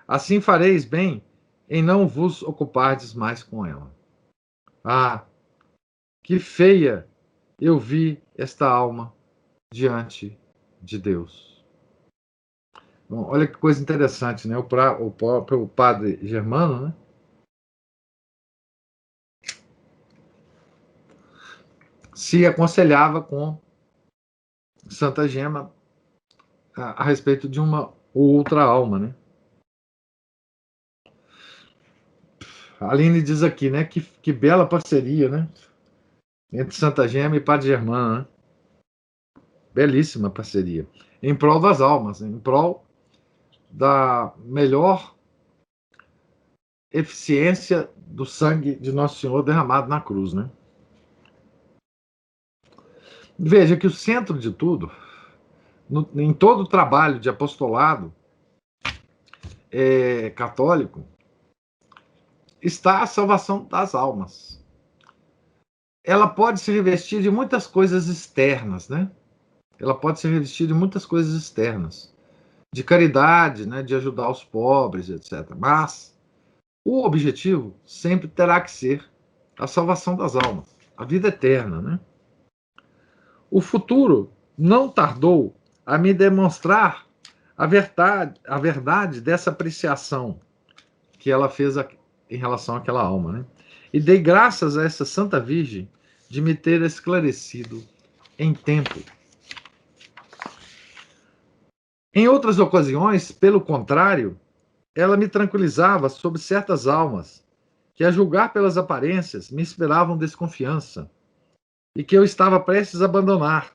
Speaker 1: Assim fareis bem em não vos ocupardes mais com ela. Ah, que feia eu vi esta alma diante de Deus. Bom, olha que coisa interessante, né? O próprio padre Germano, né? Se aconselhava com Santa Gema a respeito de uma outra alma, né? A Aline diz aqui, né? Que bela parceria, né? Entre Santa Gema e Padre Germano, né? Belíssima parceria. Em prol das almas, né? Em prol da melhor eficiência do sangue de Nosso Senhor derramado na cruz, né? Veja que o centro de tudo, em todo o trabalho de apostolado católico, está a salvação das almas. Ela pode se revestir de muitas coisas externas, né? Ela pode se revestir de muitas coisas externas, de caridade, né? De ajudar os pobres, etc. Mas o objetivo sempre terá que ser a salvação das almas, a vida eterna, né? O futuro não tardou a me demonstrar a verdade dessa apreciação que ela fez em relação àquela alma, né? E dei graças a essa Santa Virgem de me ter esclarecido em tempo. Em outras ocasiões, pelo contrário, ela me tranquilizava sobre certas almas que, a julgar pelas aparências, me inspiravam desconfiança e que eu estava prestes a abandonar.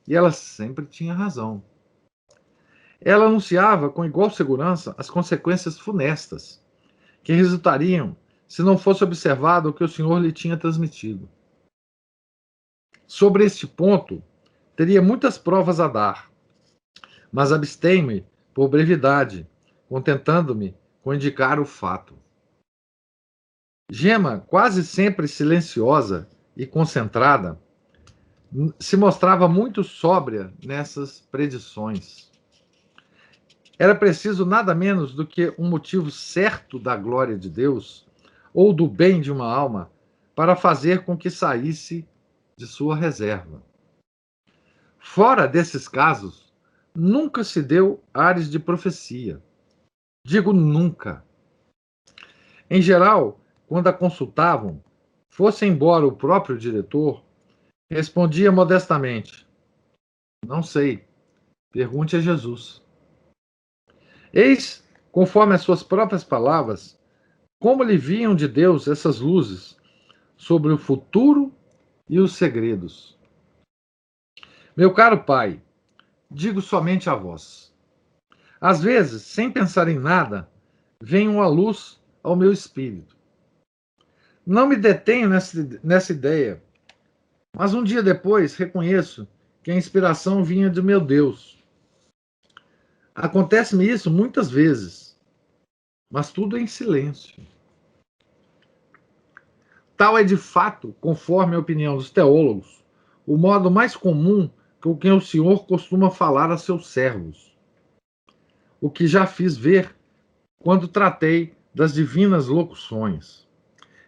Speaker 1: E ela sempre tinha razão. Ela anunciava com igual segurança as consequências funestas que resultariam se não fosse observado o que o Senhor lhe tinha transmitido. Sobre este ponto, teria muitas provas a dar, mas abstei-me por brevidade, contentando-me com indicar o fato. Gema, quase sempre silenciosa e concentrada, se mostrava muito sóbria nessas predições. Era preciso nada menos do que um motivo certo da glória de Deus ou do bem de uma alma para fazer com que saísse de sua reserva. Fora desses casos, nunca se deu ares de profecia. Digo nunca. Em geral, quando a consultavam, fosse embora o próprio diretor, respondia modestamente: Não sei, pergunte a Jesus. Eis, conforme as suas próprias palavras, como lhe vinham de Deus essas luzes sobre o futuro e os segredos. Meu caro pai, digo somente a vós. Às vezes, sem pensar em nada, vem uma luz ao meu espírito. Não me detenho nessa ideia, mas um dia depois reconheço que a inspiração vinha de meu Deus. Acontece-me isso muitas vezes, mas tudo em silêncio. Tal é de fato, conforme a opinião dos teólogos, o modo mais comum com que o Senhor costuma falar a seus servos. O que já fiz ver quando tratei das divinas locuções.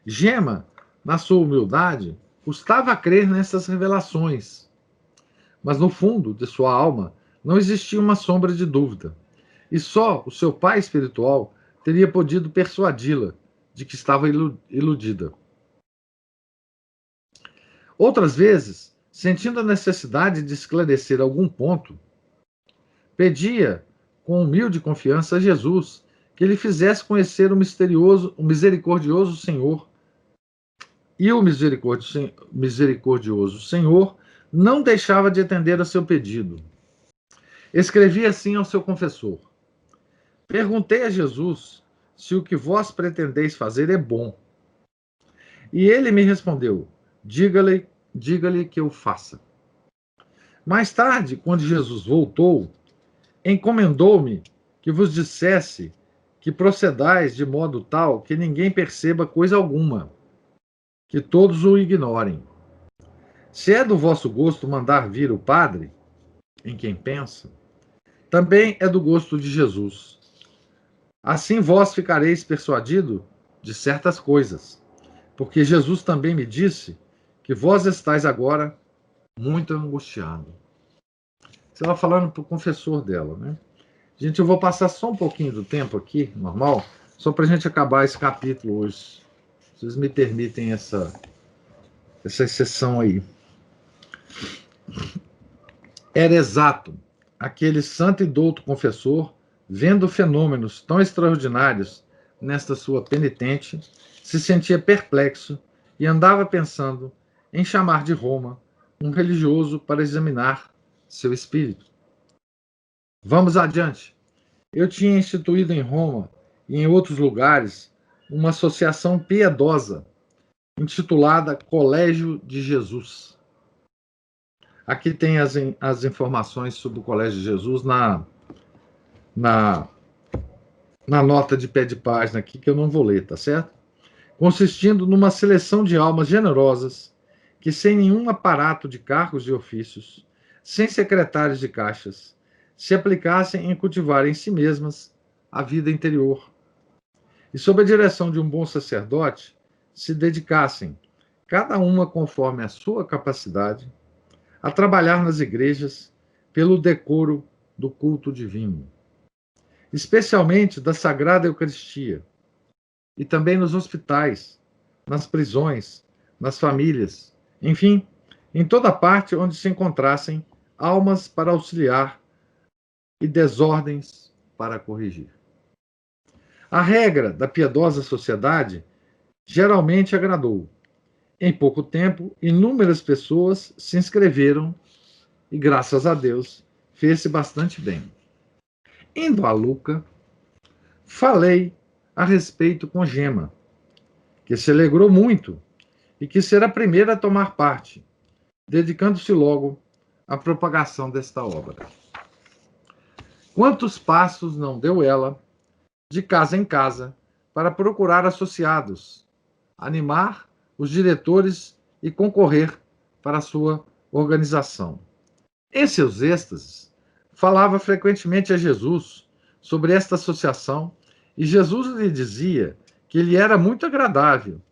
Speaker 1: Gema, na sua humildade, custava a crer nessas revelações, mas no fundo de sua alma não existia uma sombra de dúvida, e só o seu pai espiritual teria podido persuadi-la de que estava iludida. Outras vezes, sentindo a necessidade de esclarecer algum ponto, pedia com humilde confiança a Jesus que lhe fizesse conhecer o misericordioso Senhor. E o misericordioso Senhor não deixava de atender a seu pedido. Escrevi assim ao seu confessor: Perguntei a Jesus se o que vós pretendeis fazer é bom. E ele me respondeu: diga-lhe que eu faça. Mais tarde, quando Jesus voltou, encomendou-me que vos dissesse que procedais de modo tal que ninguém perceba coisa alguma, que todos o ignorem. Se é do vosso gosto mandar vir o padre, em quem pensa, também é do gosto de Jesus. Assim vós ficareis persuadido de certas coisas, porque Jesus também me disse que vós estáis agora muito angustiado. Estava falando para o confessor dela, né? Gente, eu vou passar só um pouquinho do tempo aqui, normal, só para a gente acabar esse capítulo hoje. Vocês me permitem essa exceção aí. Era exato. Aquele santo e douto confessor, vendo fenômenos tão extraordinários nesta sua penitente, se sentia perplexo e andava pensando em chamar de Roma um religioso para examinar seu espírito. Vamos adiante. Eu tinha instituído em Roma e em outros lugares uma associação piedosa intitulada Colégio de Jesus. Aqui tem as informações sobre o Colégio de Jesus na, na nota de pé de página aqui, que eu não vou ler, tá certo? Consistindo numa seleção de almas generosas que, sem nenhum aparato de cargos e ofícios, sem secretários de caixas, se aplicassem em cultivar em si mesmas a vida interior. E, sob a direção de um bom sacerdote, se dedicassem, cada uma conforme a sua capacidade, a trabalhar nas igrejas pelo decoro do culto divino, especialmente da Sagrada Eucaristia, e também nos hospitais, nas prisões, nas famílias, enfim, em toda parte onde se encontrassem almas para auxiliar e desordens para corrigir. A regra da piedosa sociedade geralmente agradou. Em pouco tempo, inúmeras pessoas se inscreveram e, graças a Deus, fez-se bastante bem. Indo a Luca, falei a respeito com Gema, que se alegrou muito e que será a primeira a tomar parte, dedicando-se logo à propagação desta obra. Quantos passos não deu ela, de casa em casa, para procurar associados, animar os diretores e concorrer para a sua organização. Em seus êxtases, falava frequentemente a Jesus sobre esta associação e Jesus lhe dizia que ele era muito agradável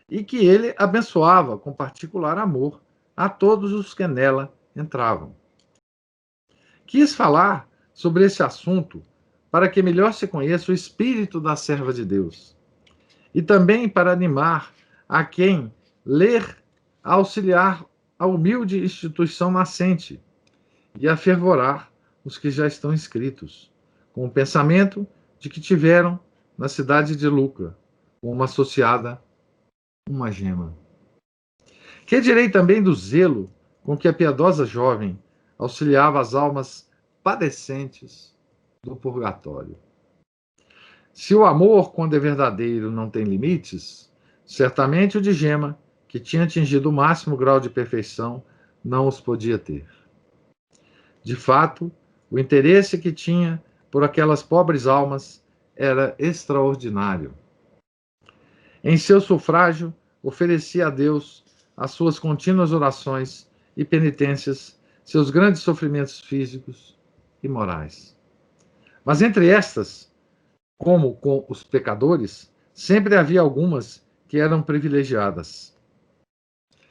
Speaker 1: e que ele abençoava com particular amor a todos os que nela entravam. Quis falar sobre esse assunto para que melhor se conheça o espírito da serva de Deus e também para animar a quem ler a auxiliar a humilde instituição nascente e a fervorar os que já estão inscritos, com o pensamento de que tiveram na cidade de Luca uma associada, uma Gema. Que direi também do zelo com que a piedosa jovem auxiliava as almas padecentes do purgatório. Se o amor, quando é verdadeiro, não tem limites, certamente o de Gema, que tinha atingido o máximo grau de perfeição, não os podia ter. De fato, o interesse que tinha por aquelas pobres almas era extraordinário. Em seu sufrágio, oferecia a Deus as suas contínuas orações e penitências, seus grandes sofrimentos físicos e morais. Mas entre estas, como com os pecadores, sempre havia algumas que eram privilegiadas.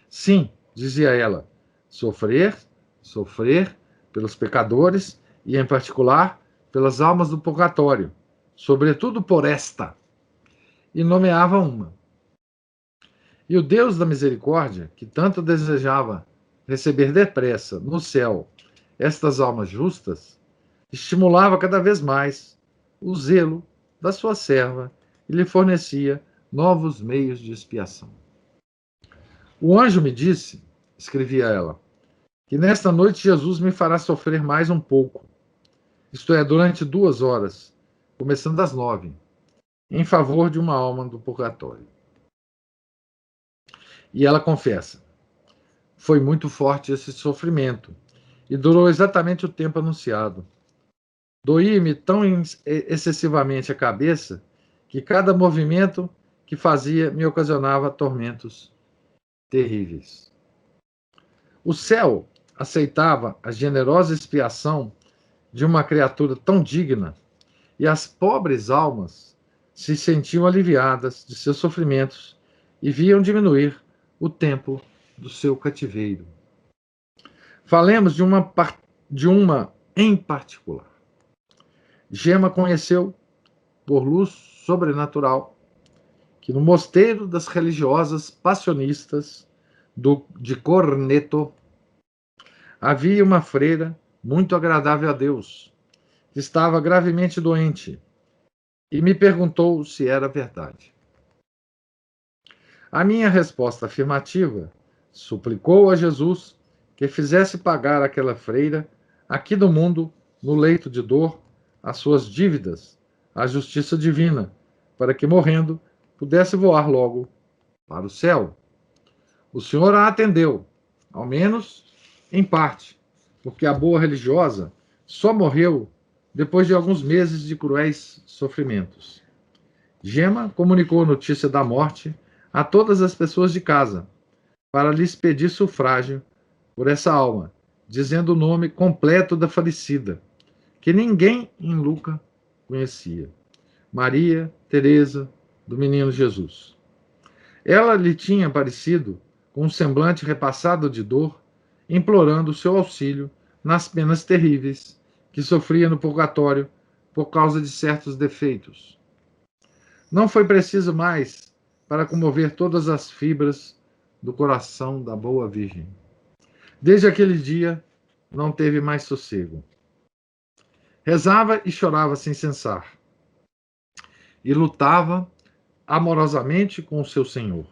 Speaker 1: Sim, dizia ela, sofrer pelos pecadores e, em particular, pelas almas do purgatório, sobretudo por esta, e nomeava uma. E o Deus da misericórdia, que tanto desejava receber depressa no céu estas almas justas, estimulava cada vez mais o zelo da sua serva e lhe fornecia novos meios de expiação. O anjo me disse, escrevia ela, que nesta noite Jesus me fará sofrer mais um pouco, isto é, durante 2 horas, começando às 9, em favor de uma alma do purgatório. E ela confessa, foi muito forte esse sofrimento, e durou exatamente o tempo anunciado. Doía-me tão excessivamente a cabeça que cada movimento que fazia me ocasionava tormentos terríveis. O céu aceitava a generosa expiação de uma criatura tão digna, e as pobres almas se sentiam aliviadas de seus sofrimentos e viam diminuir o tempo do seu cativeiro. Falemos de uma em particular. Gema conheceu, por luz sobrenatural, que no mosteiro das religiosas passionistas de Corneto havia uma freira muito agradável a Deus, que estava gravemente doente, e me perguntou se era verdade. A minha resposta afirmativa suplicou a Jesus que fizesse pagar àquela freira, aqui do mundo, no leito de dor, as suas dívidas, à justiça divina, para que, morrendo, pudesse voar logo para o céu. O Senhor a atendeu, ao menos em parte, porque a boa religiosa só morreu depois de alguns meses de cruéis sofrimentos. Gema comunicou a notícia da morte a todas as pessoas de casa, para lhes pedir sufrágio por essa alma, dizendo o nome completo da falecida, que ninguém em Luca conhecia: Maria Teresa do Menino Jesus. Ela lhe tinha aparecido com um semblante repassado de dor, implorando o seu auxílio nas penas terríveis que sofria no purgatório por causa de certos defeitos. Não foi preciso mais para comover todas as fibras do coração da boa Virgem. Desde aquele dia, não teve mais sossego. Rezava e chorava sem cessar, e lutava amorosamente com o seu Senhor.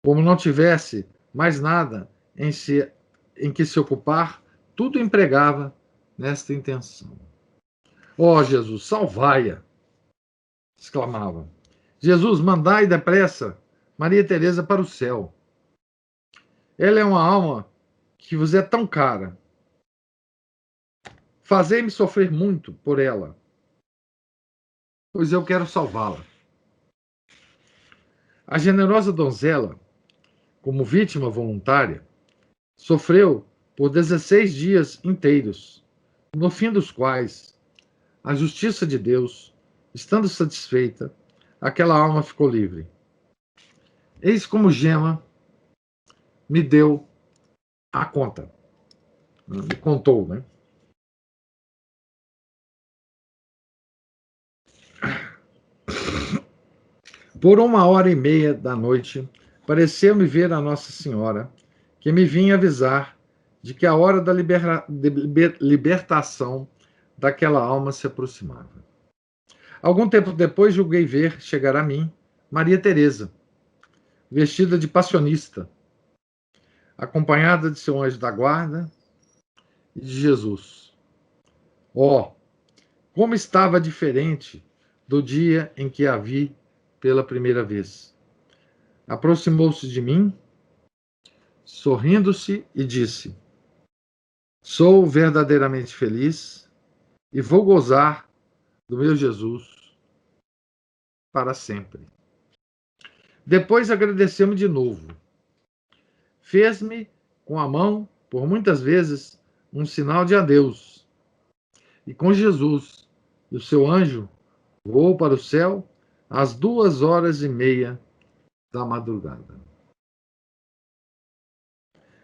Speaker 1: Como não tivesse mais nada em que se ocupar, tudo empregava nesta intenção. Ó oh, Jesus, salvai-a! Exclamava. Jesus, mandai depressa Maria Teresa para o céu. Ela é uma alma que vos é tão cara. Fazei-me sofrer muito por ela, pois eu quero salvá-la. A generosa donzela, como vítima voluntária, sofreu por 16 dias inteiros, no fim dos quais a justiça de Deus, estando satisfeita, aquela alma ficou livre. Eis como Gema me deu a conta, me contou, né? Por 1h30 da noite, pareceu-me ver a Nossa Senhora, que me vinha avisar de que a hora da libertação daquela alma se aproximava. Algum tempo depois, julguei ver chegar a mim Maria Teresa, vestida de passionista, acompanhada de seu anjo da guarda e de Jesus. Oh, como estava diferente do dia em que a vi pela primeira vez. Aproximou-se de mim, sorrindo-se, e disse: Sou verdadeiramente feliz e vou gozar do meu Jesus para sempre. Depois agradeceu-me de novo. Fez-me com a mão, por muitas vezes, um sinal de adeus. E com Jesus e o seu anjo, voou para o céu às 2h30 da madrugada.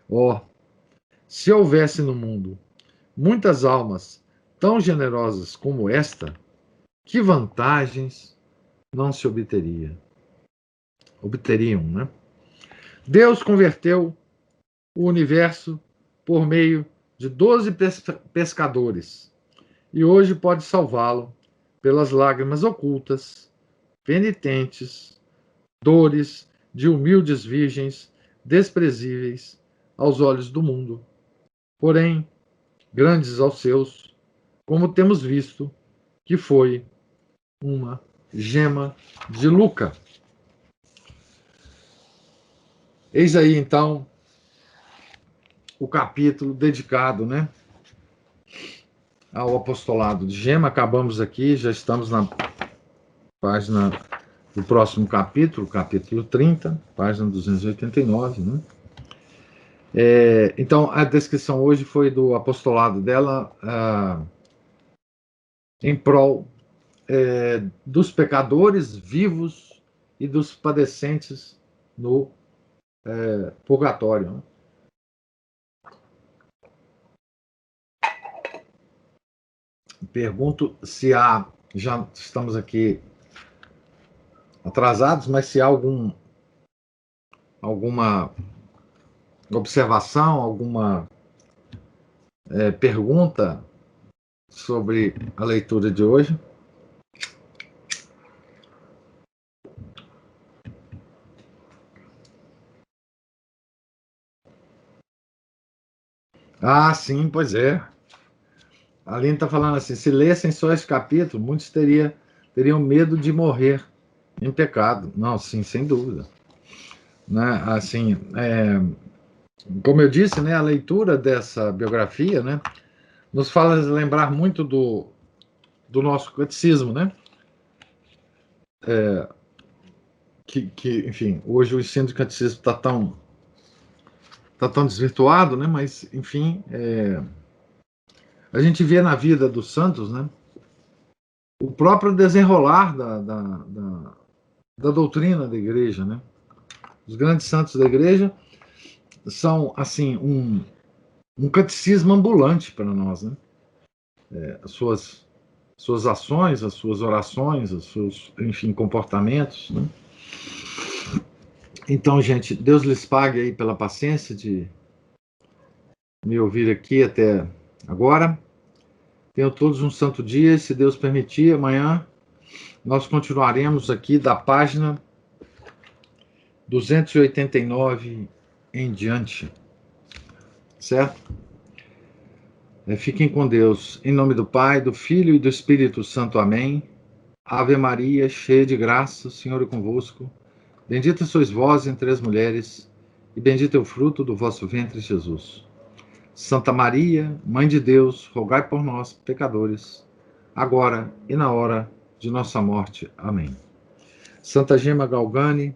Speaker 1: Oh, se houvesse no mundo muitas almas tão generosas como esta, que vantagens não se obteriam, né? Deus converteu o universo por meio de 12 pescadores e hoje pode salvá-lo pelas lágrimas ocultas, penitentes, dores de humildes virgens desprezíveis aos olhos do mundo, porém grandes aos seus, como temos visto que foi uma Gema de Luca. Eis aí então o capítulo dedicado, né, ao apostolado de Gema. Acabamos aqui, já estamos na página do próximo capítulo, capítulo 30, página 289, né? Então, a descrição hoje foi do apostolado dela em prol dos pecadores vivos e dos padecentes no purgatório, né? Pergunto se há, já estamos aqui atrasados, mas se há alguma observação, alguma pergunta sobre a leitura de hoje. Ah, sim, pois é. A Aline está falando assim, se lessem só esse capítulo, muitos teriam medo de morrer em pecado. Não, sim, sem dúvida. Né? Assim, como eu disse, né, a leitura dessa biografia, né, nos faz lembrar muito do nosso catecismo, né? Enfim, hoje o ensino de catecismo tá tão desvirtuado, né? Mas, enfim, a gente vê na vida dos santos, né? O próprio desenrolar da doutrina da igreja, né? Os grandes santos da igreja são, assim, um catecismo ambulante para nós, né? As suas ações, as suas orações, os seus, enfim, comportamentos, né? Então, gente, Deus lhes pague aí pela paciência de me ouvir aqui até agora. Tenham todos um santo dia, e se Deus permitir, amanhã nós continuaremos aqui da página 289 em diante, certo? Fiquem com Deus. Em nome do Pai, do Filho e do Espírito Santo. Amém. Ave Maria, cheia de graça, o Senhor é convosco. Bendita sois vós entre as mulheres, e bendito é o fruto do vosso ventre, Jesus. Santa Maria, Mãe de Deus, rogai por nós, pecadores, agora e na hora de nossa morte. Amém. Santa Gema Galgani,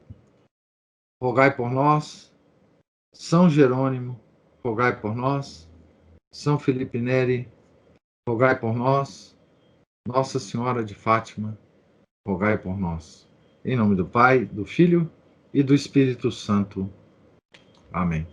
Speaker 1: rogai por nós. São Jerônimo, rogai por nós. São Felipe Neri, rogai por nós. Nossa Senhora de Fátima, rogai por nós. Em nome do Pai, do Filho e do Espírito Santo. Amém.